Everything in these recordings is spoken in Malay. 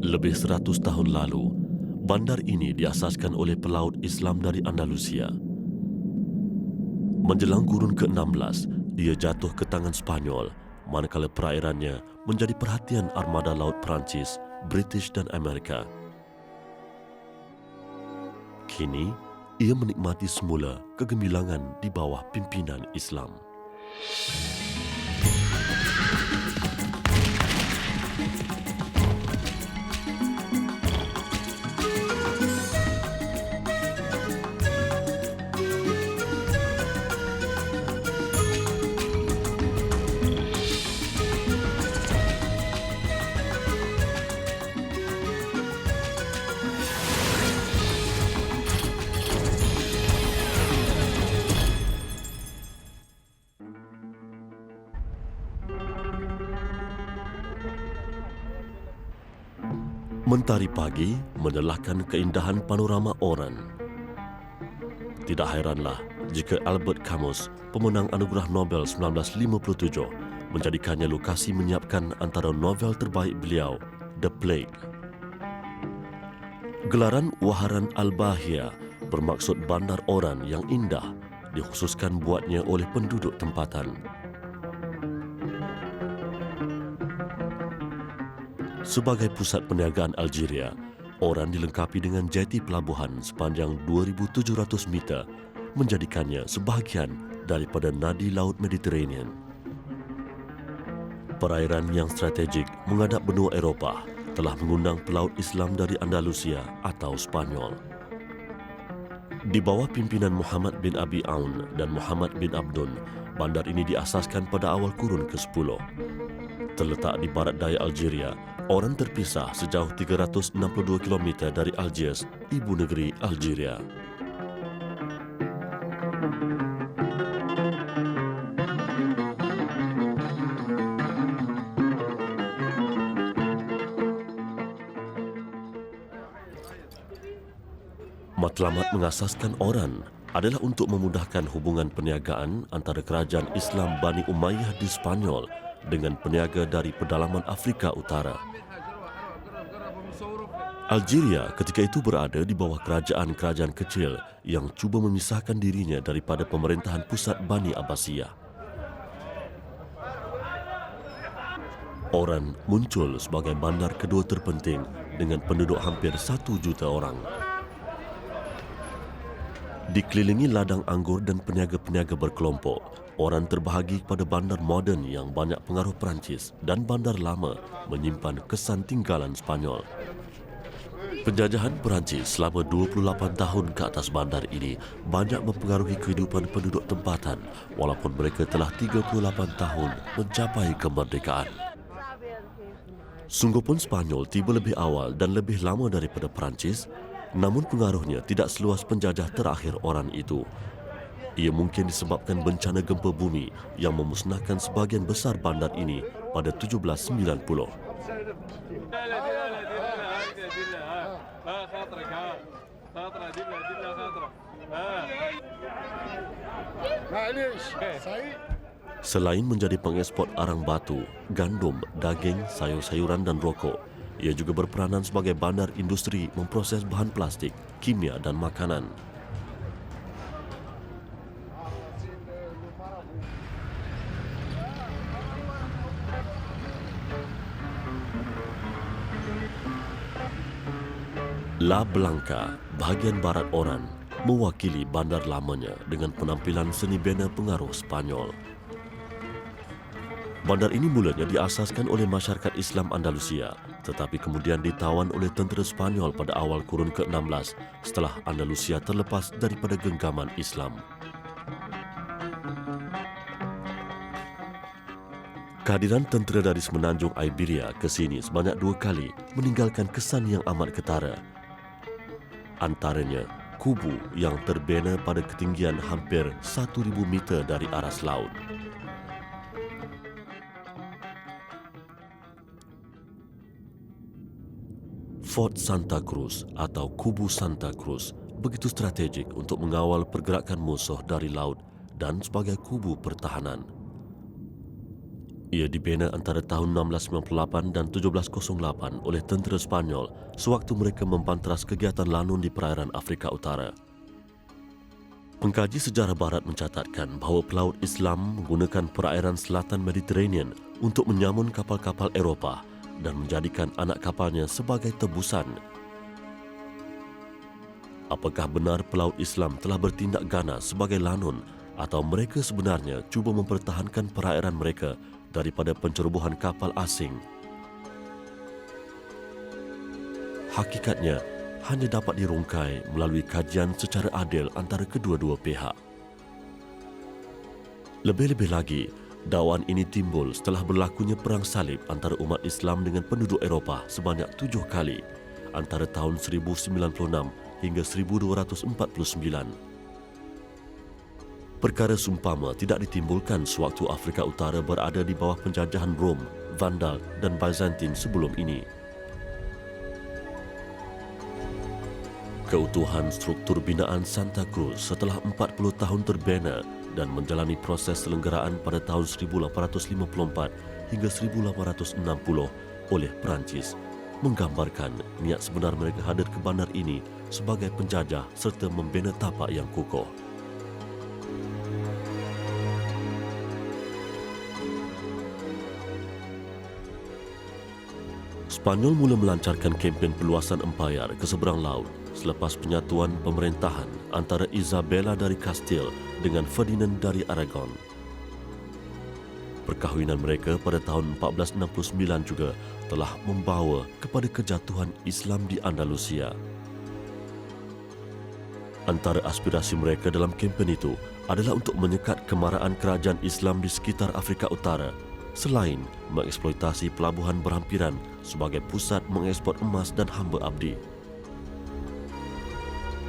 Lebih 100 tahun lalu, bandar ini diasaskan oleh pelaut Islam dari Andalusia. Menjelang kurun ke-16, ia jatuh ke tangan Spanyol, manakala perairannya menjadi perhatian armada laut Perancis, British dan Amerika. Kini, ia menikmati semula kegemilangan di bawah pimpinan Islam. Mentari pagi menyelahkan keindahan panorama Oran. Tidak hairanlah jika Albert Camus, pemenang Anugerah Nobel 1957, menjadikannya lokasi menyiapkan antara novel terbaik beliau, The Plague. Gelaran Waharan Al-Bahia bermaksud bandar Oran yang indah dikhususkan buatnya oleh penduduk tempatan. Sebagai pusat perniagaan Algeria, Oran dilengkapi dengan jeti pelabuhan sepanjang 2,700 meter, menjadikannya sebahagian daripada nadi Laut Mediterranean. Perairan yang strategik menghadap benua Eropah telah mengundang pelaut Islam dari Andalusia atau Spanyol. Di bawah pimpinan Muhammad bin Abi Aun dan Muhammad bin Abdun, bandar ini diasaskan pada awal kurun ke-10. Terletak di barat daya Algeria, Oran terpisah sejauh 362 km dari Algiers, ibu negeri Algeria. Matlamat mengasaskan Oran adalah untuk memudahkan hubungan perniagaan antara kerajaan Islam Bani Umayyah di Spanyol dengan peniaga dari pedalaman Afrika Utara. Algeria ketika itu berada di bawah kerajaan-kerajaan kecil yang cuba memisahkan dirinya daripada pemerintahan pusat Bani Abbasiyah. Oran muncul sebagai bandar kedua terpenting dengan penduduk hampir 1 juta orang. Dikelilingi ladang anggur dan peniaga-peniaga berkelompok, Oran terbahagi kepada bandar moden yang banyak pengaruh Perancis dan bandar lama menyimpan kesan tinggalan Spanyol. Penjajahan Perancis selama 28 tahun ke atas bandar ini banyak mempengaruhi kehidupan penduduk tempatan walaupun mereka telah 38 tahun mencapai kemerdekaan. Sungguh pun Spanyol tiba lebih awal dan lebih lama daripada Perancis, namun pengaruhnya tidak seluas penjajah terakhir Oran itu. Ia mungkin disebabkan bencana gempa bumi yang memusnahkan sebahagian besar bandar ini pada 1790. Selain menjadi pengekspor arang batu, gandum, daging, sayur-sayuran dan rokok, ia juga berperanan sebagai bandar industri memproses bahan plastik, kimia dan makanan. La Blanca, bahagian barat Oran, mewakili bandar lamanya dengan penampilan seni bina pengaruh Spanyol. Bandar ini mulanya diasaskan oleh masyarakat Islam Andalusia, tetapi kemudian ditawan oleh tentera Spanyol pada awal kurun ke-16 setelah Andalusia terlepas daripada genggaman Islam. Kehadiran tentera dari semenanjung Iberia ke sini sebanyak 2 kali meninggalkan kesan yang amat ketara. Antaranya, kubu yang terbina pada ketinggian hampir 1,000 meter dari aras laut. Fort Santa Cruz atau Kubu Santa Cruz begitu strategik untuk mengawal pergerakan musuh dari laut dan sebagai kubu pertahanan. Ia dibina antara tahun 1698 dan 1708 oleh tentera Spanyol sewaktu mereka membantras kegiatan lanun di perairan Afrika Utara. Pengkaji sejarah barat mencatatkan bahawa pelaut Islam menggunakan perairan selatan Mediterranean untuk menyamun kapal-kapal Eropah dan menjadikan anak kapalnya sebagai tebusan. Apakah benar pelaut Islam telah bertindak ganas sebagai lanun atau mereka sebenarnya cuba mempertahankan perairan mereka daripada pencerobohan kapal asing? Hakikatnya, hanya dapat dirungkai melalui kajian secara adil antara kedua-dua pihak. Lebih-lebih lagi, dakwaan ini timbul setelah berlakunya perang salib antara umat Islam dengan penduduk Eropah sebanyak 7 kali antara tahun 1096 hingga 1249. Perkara sumpama tidak ditimbulkan sewaktu Afrika Utara berada di bawah penjajahan Rom, Vandal dan Byzantine sebelum ini. Keutuhan struktur binaan Santa Cruz setelah 40 tahun terbina dan menjalani proses selenggaraan pada tahun 1854 hingga 1860 oleh Perancis menggambarkan niat sebenar mereka hadir ke bandar ini sebagai penjajah serta membina tapak yang kukuh. Spanyol mula melancarkan kempen peluasan empayar ke seberang laut selepas penyatuan pemerintahan antara Isabella dari Kastil dengan Ferdinand dari Aragon. Perkahwinan mereka pada tahun 1469 juga telah membawa kepada kejatuhan Islam di Andalusia. Antara aspirasi mereka dalam kempen itu adalah untuk menyekat kemarahan kerajaan Islam di sekitar Afrika Utara selain mengeksploitasi pelabuhan berhampiran sebagai pusat mengekspor emas dan hamba abdi.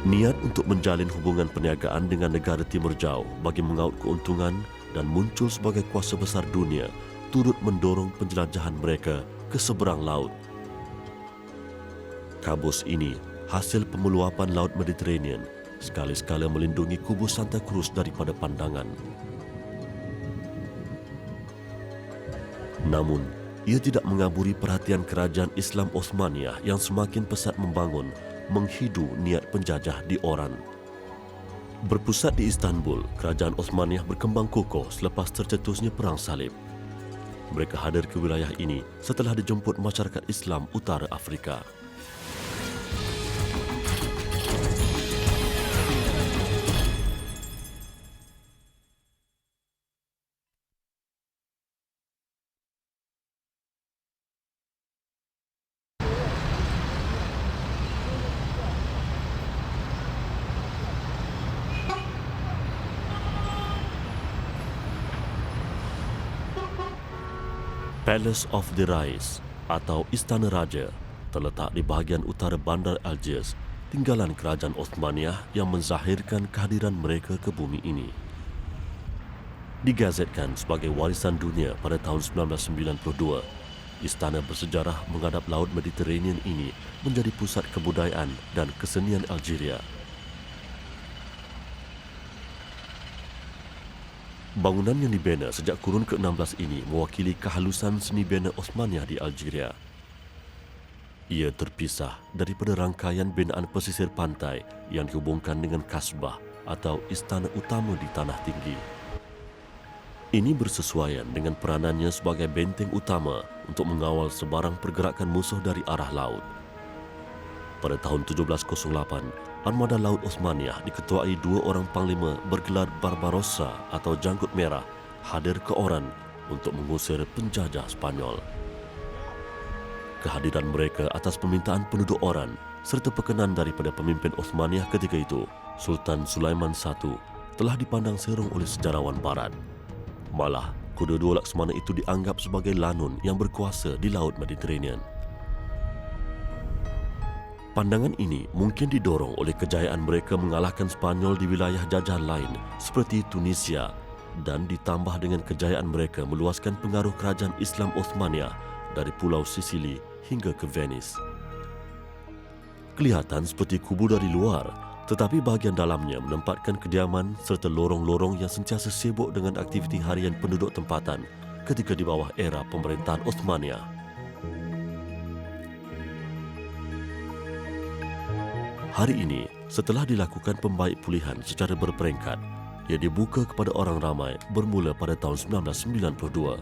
Niat untuk menjalin hubungan perniagaan dengan negara timur jauh bagi mengaut keuntungan dan muncul sebagai kuasa besar dunia turut mendorong penjelajahan mereka ke seberang laut. Kabus ini hasil pemeluapan Laut Mediterranean sekali-sekala melindungi kubu Santa Cruz daripada pandangan. Namun, ia tidak mengaburi perhatian kerajaan Islam Osmaniyah yang semakin pesat membangun, menghidu niat penjajah di Oran. Berpusat di Istanbul, kerajaan Osmaniyah berkembang kokoh selepas tercetusnya Perang Salib. Mereka hadir ke wilayah ini setelah dijemput masyarakat Islam Utara Afrika. Palace of the Rais atau Istana Raja terletak di bahagian utara bandar Algiers, tinggalan kerajaan Osmaniyah yang menzahirkan kehadiran mereka ke bumi ini. Digazetkan sebagai warisan dunia pada tahun 1992, istana bersejarah menghadap Laut Mediterranean ini menjadi pusat kebudayaan dan kesenian Algeria. Bangunan yang dibina sejak kurun ke-16 ini mewakili kehalusan seni bina Osmaniyah di Algeria. Ia terpisah daripada rangkaian binaan pesisir pantai yang dihubungkan dengan kasbah atau istana utama di tanah tinggi. Ini bersesuaian dengan peranannya sebagai benteng utama untuk mengawal sebarang pergerakan musuh dari arah laut. Pada tahun 1708, armada Laut Osmaniyah diketuai 2 orang panglima bergelar Barbarossa atau Janggut Merah hadir ke Oran untuk mengusir penjajah Spanyol. Kehadiran mereka atas permintaan penduduk Oran serta perkenan daripada pemimpin Osmaniyah ketika itu, Sultan Sulaiman I, telah dipandang serong oleh sejarawan barat. Malah, kedua-dua laksamana itu dianggap sebagai lanun yang berkuasa di Laut Mediterranean. Pandangan ini mungkin didorong oleh kejayaan mereka mengalahkan Spanyol di wilayah jajahan lain seperti Tunisia dan ditambah dengan kejayaan mereka meluaskan pengaruh kerajaan Islam Osmaniyah dari Pulau Sisili hingga ke Venice. Kelihatan seperti kubu dari luar, tetapi bahagian dalamnya menempatkan kediaman serta lorong-lorong yang sentiasa sibuk dengan aktiviti harian penduduk tempatan ketika di bawah era pemerintahan Uthmaniyah. Hari ini, setelah dilakukan pembaik pulihan secara berperingkat, ia dibuka kepada orang ramai bermula pada tahun 1992.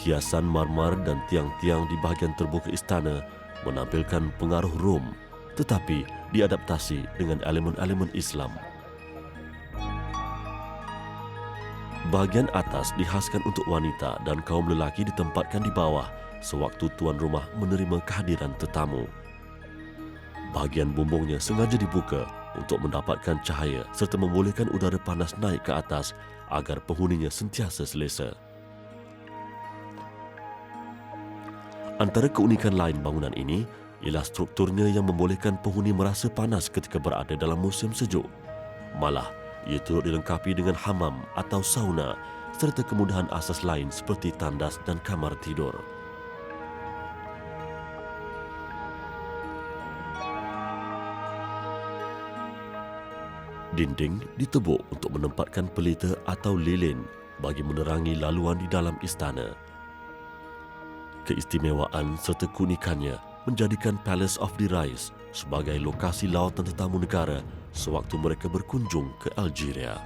Hiasan marmar dan tiang-tiang di bahagian terbuka istana menampilkan pengaruh Rom, tetapi diadaptasi dengan elemen-elemen Islam. Bahagian atas dihaskan untuk wanita dan kaum lelaki ditempatkan di bawah sewaktu tuan rumah menerima kehadiran tetamu. Bahagian bumbungnya sengaja dibuka untuk mendapatkan cahaya serta membolehkan udara panas naik ke atas agar penghuninya sentiasa selesa. Antara keunikan lain bangunan ini ialah strukturnya yang membolehkan penghuni merasa panas ketika berada dalam musim sejuk. Malah, ia turut dilengkapi dengan hamam atau sauna serta kemudahan asas lain seperti tandas dan kamar tidur. Dinding ditebuk untuk menempatkan pelita atau lilin bagi menerangi laluan di dalam istana. Keistimewaan serta keunikannya menjadikan Palace of the Rise sebagai lokasi lawatan tetamu negara sewaktu mereka berkunjung ke Algeria.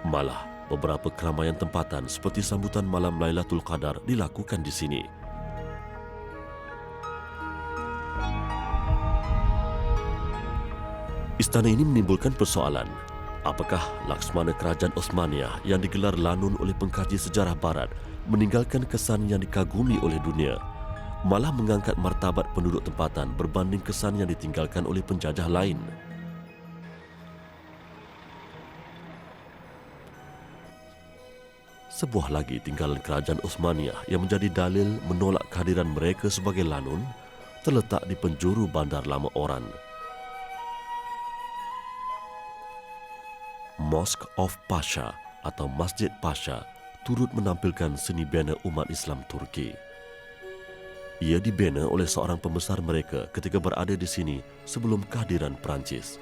Malah, beberapa keramaian tempatan seperti sambutan malam Lailatul Qadar dilakukan di sini. Istana ini menimbulkan persoalan. Apakah Laksmana Kerajaan Uthmaniyah yang digelar lanun oleh pengkaji sejarah barat meninggalkan kesan yang dikagumi oleh dunia, malah mengangkat martabat penduduk tempatan berbanding kesan yang ditinggalkan oleh penjajah lain? Sebuah lagi tinggalan Kerajaan Uthmaniyah yang menjadi dalil menolak kehadiran mereka sebagai lanun terletak di penjuru Bandar Lama Oran. Mosque of Pasha atau Masjid Pasha turut menampilkan seni bina umat Islam Turki. Ia dibina oleh seorang pembesar mereka ketika berada di sini sebelum kehadiran Perancis.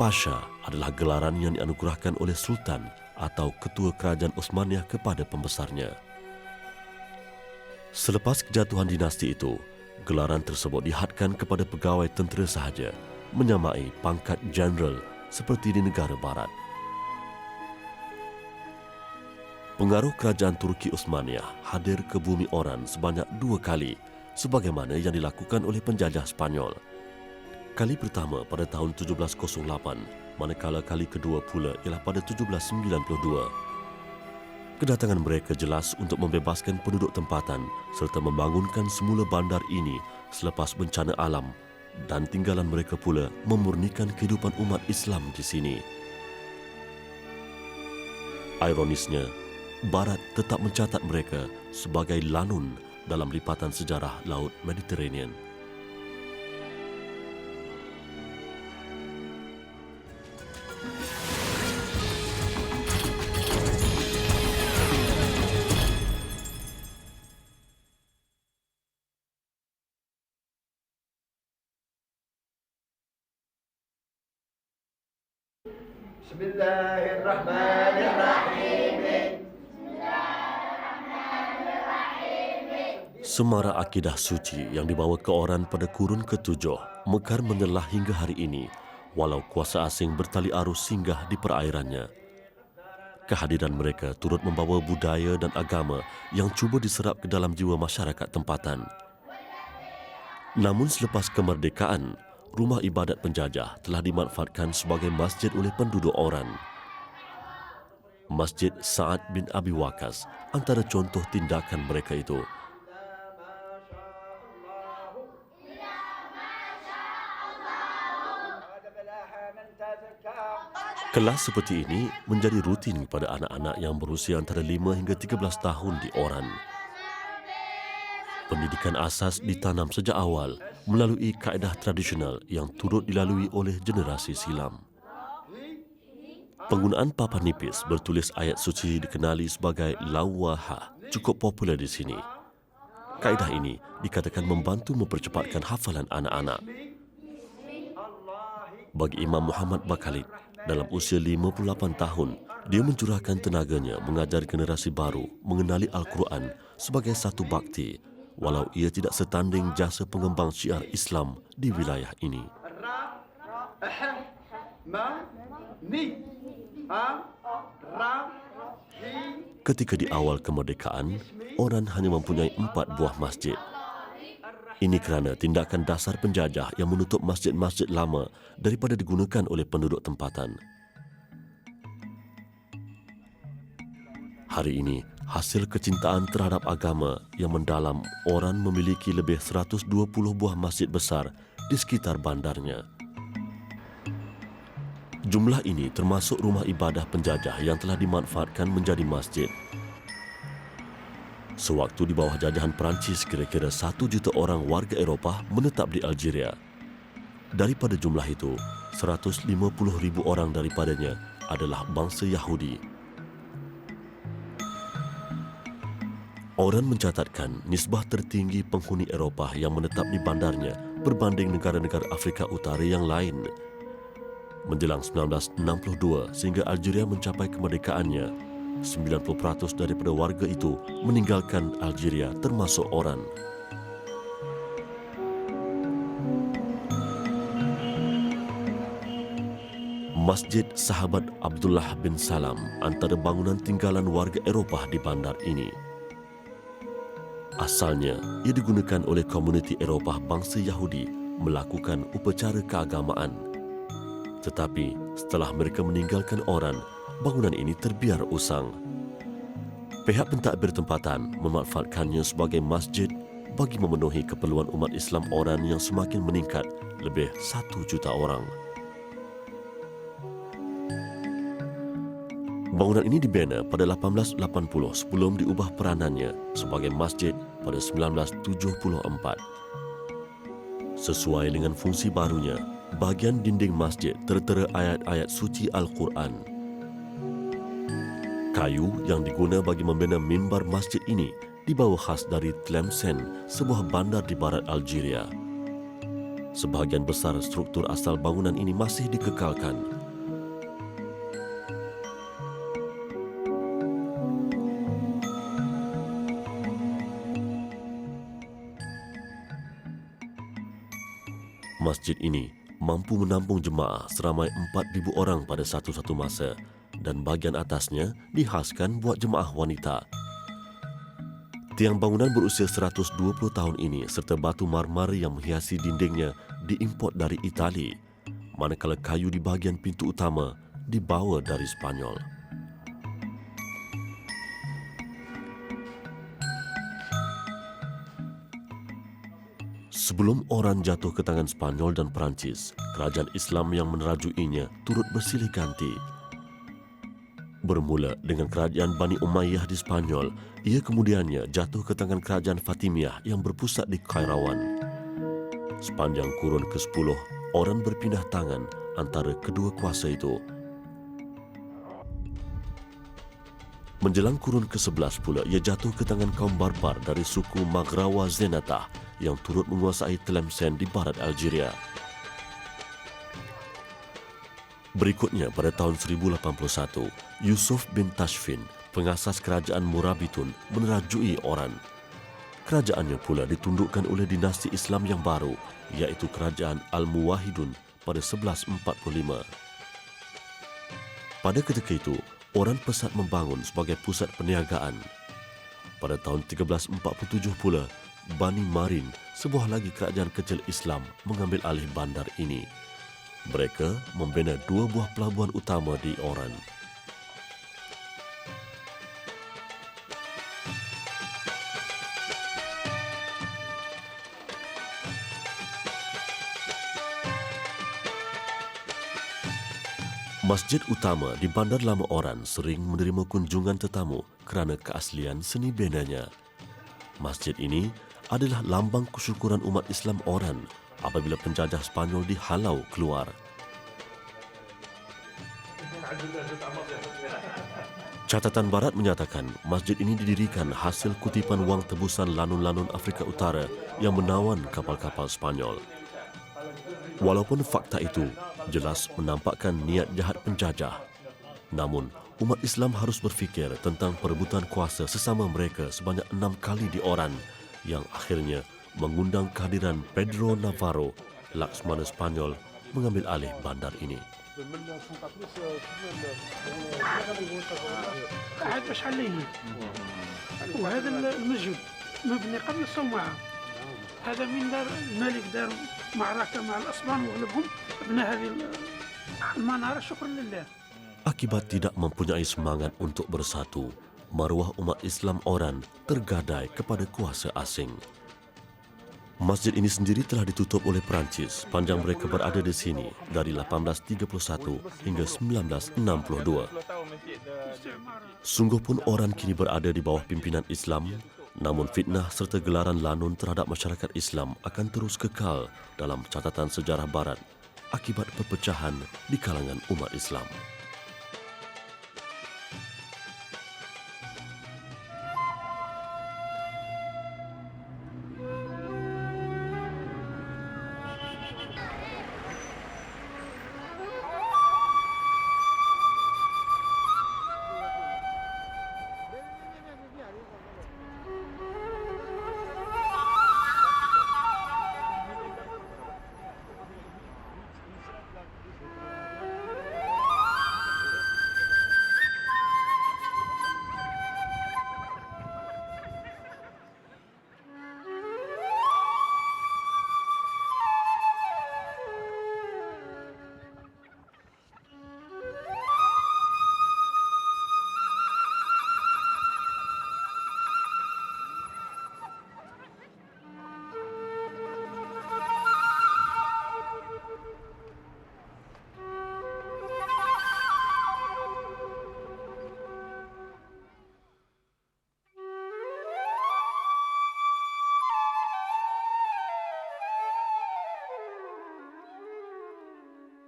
Pasha adalah gelaran yang dianugerahkan oleh Sultan atau Ketua Kerajaan Uthmaniyah kepada pembesarnya. Selepas kejatuhan dinasti itu, gelaran tersebut dihadkan kepada pegawai tentera sahaja, menyamai pangkat jeneral seperti di negara barat. Pengaruh kerajaan Turki Uthmaniyah hadir ke bumi Oran sebanyak 2 kali sebagaimana yang dilakukan oleh penjajah Spanyol. Kali pertama pada tahun 1708, manakala kali kedua pula ialah pada 1792. Kedatangan mereka jelas untuk membebaskan penduduk tempatan serta membangunkan semula bandar ini selepas bencana alam, dan tinggalan mereka pula memurnikan kehidupan umat Islam di sini. Ironisnya, Barat tetap mencatat mereka sebagai lanun dalam lipatan sejarah Laut Mediterranean. Bismillahirrahmanirrahim. Semara akidah suci yang dibawa ke Oran pada kurun ke-7 mekar menyelah hingga hari ini, walau kuasa asing bertali arus singgah di perairannya. Kehadiran mereka turut membawa budaya dan agama yang cuba diserap ke dalam jiwa masyarakat tempatan. Namun selepas kemerdekaan, rumah ibadat penjajah telah dimanfaatkan sebagai masjid oleh penduduk Oran. Masjid Sa'ad bin Abi Waqqas antara contoh tindakan mereka itu. Kelas seperti ini menjadi rutin kepada anak-anak yang berusia antara 5 hingga 13 tahun di Oran. Pendidikan asas ditanam sejak awal melalui kaedah tradisional yang turut dilalui oleh generasi silam. Penggunaan papan nipis bertulis ayat suci dikenali sebagai lawahah cukup popular di sini. Kaedah ini dikatakan membantu mempercepatkan hafalan anak-anak. Bagi Imam Muhammad Bakhalid, Dalam usia 58 tahun, dia mencurahkan tenaganya mengajar generasi baru mengenali Al-Quran sebagai satu bakti, walau ia tidak setanding jasa pengembang syiar Islam di wilayah ini. Ketika di awal kemerdekaan, Oran hanya mempunyai 4 buah masjid. Ini kerana tindakan dasar penjajah yang menutup masjid-masjid lama daripada digunakan oleh penduduk tempatan. Hari ini, hasil kecintaan terhadap agama yang mendalam, Oran memiliki lebih 120 buah masjid besar di sekitar bandarnya. Jumlah ini termasuk rumah ibadah penjajah yang telah dimanfaatkan menjadi masjid. Sewaktu di bawah jajahan Perancis, kira-kira 1 juta orang warga Eropah menetap di Algeria. Daripada jumlah itu, 150,000 orang daripadanya adalah bangsa Yahudi. Oran mencatatkan nisbah tertinggi penghuni Eropah yang menetap di bandarnya berbanding negara-negara Afrika Utara yang lain. Menjelang 1962 sehingga Algeria mencapai kemerdekaannya, 90% daripada warga itu meninggalkan Algeria termasuk Oran. Masjid Sahabat Abdullah bin Salam antara bangunan tinggalan warga Eropah di bandar ini. Asalnya, ia digunakan oleh komuniti Eropah bangsa Yahudi melakukan upacara keagamaan. Tetapi setelah mereka meninggalkan Oran, bangunan ini terbiar usang. Pihak pentadbir tempatan memanfaatkannya sebagai masjid bagi memenuhi keperluan umat Islam Oran yang semakin meningkat, lebih 1 juta orang. Bangunan ini dibina pada 1880 sebelum diubah peranannya sebagai masjid pada 1974. Sesuai dengan fungsi barunya, bahagian dinding masjid tertera ayat-ayat suci Al-Quran. Kayu yang diguna bagi membina mimbar masjid ini dibawa khas dari Tlemcen, sebuah bandar di barat Algeria. Sebahagian besar struktur asal bangunan ini masih dikekalkan. Masjid ini mampu menampung jemaah seramai 4,000 orang pada satu-satu masa dan bahagian atasnya dihaskan buat jemaah wanita. Tiang bangunan berusia 120 tahun ini serta batu marmar yang menghiasi dindingnya diimport dari Itali, manakala kayu di bahagian pintu utama dibawa dari Spanyol. Sebelum Oran jatuh ke tangan Spanyol dan Perancis, kerajaan Islam yang menerajuinya turut bersilih ganti. Bermula dengan kerajaan Bani Umayyah di Spanyol, ia kemudiannya jatuh ke tangan kerajaan Fatimiyah yang berpusat di Kairawan. Sepanjang kurun ke-10, Oran berpindah tangan antara kedua kuasa itu. Menjelang kurun ke-11 pula, ia jatuh ke tangan kaum barbar dari suku Maghrawa Zenatah yang turut menguasai Tlemcen di barat Algeria. Berikutnya pada tahun 1081, Yusuf bin Tashfin, pengasas kerajaan Murabitun, menerajui Oran. Kerajaannya pula ditundukkan oleh dinasti Islam yang baru, iaitu kerajaan Al-Muwahidun pada 1145. Pada ketika itu, Oran pesat membangun sebagai pusat perniagaan. Pada tahun 1347 pula, Bani Marin, sebuah lagi kerajaan kecil Islam, mengambil alih bandar ini. Mereka membina 2 buah pelabuhan utama di Oran. Masjid utama di Bandar Lama Oran sering menerima kunjungan tetamu kerana keaslian seni benanya. Masjid ini adalah lambang kesyukuran umat Islam Oran apabila penjajah Spanyol dihalau keluar. Catatan barat menyatakan masjid ini didirikan hasil kutipan wang tebusan lanun-lanun Afrika Utara yang menawan kapal-kapal Spanyol. Walaupun fakta itu jelas menampakkan niat jahat penjajah. Namun, umat Islam harus berfikir tentang perebutan kuasa sesama mereka sebanyak 6 kali di Oran yang akhirnya mengundang kehadiran Pedro Navarro, Laksmana Spanyol, mengambil alih bandar ini. قاعد باش عليه وهذا المسجد مبني قبل الصومعة. هذا من دار الملك، دار معركة مع الأسبان وغلبهم، بنى هذه المنارة شكرا لله. Akibat tidak mempunyai semangat untuk bersatu, maruah umat Islam Oran tergadai kepada kuasa asing. Masjid ini sendiri telah ditutup oleh Perancis panjang mereka berada di sini dari 1831 hingga 1962. Sungguh pun Oran kini berada di bawah pimpinan Islam, namun fitnah serta gelaran lanun terhadap masyarakat Islam akan terus kekal dalam catatan sejarah Barat akibat perpecahan di kalangan umat Islam.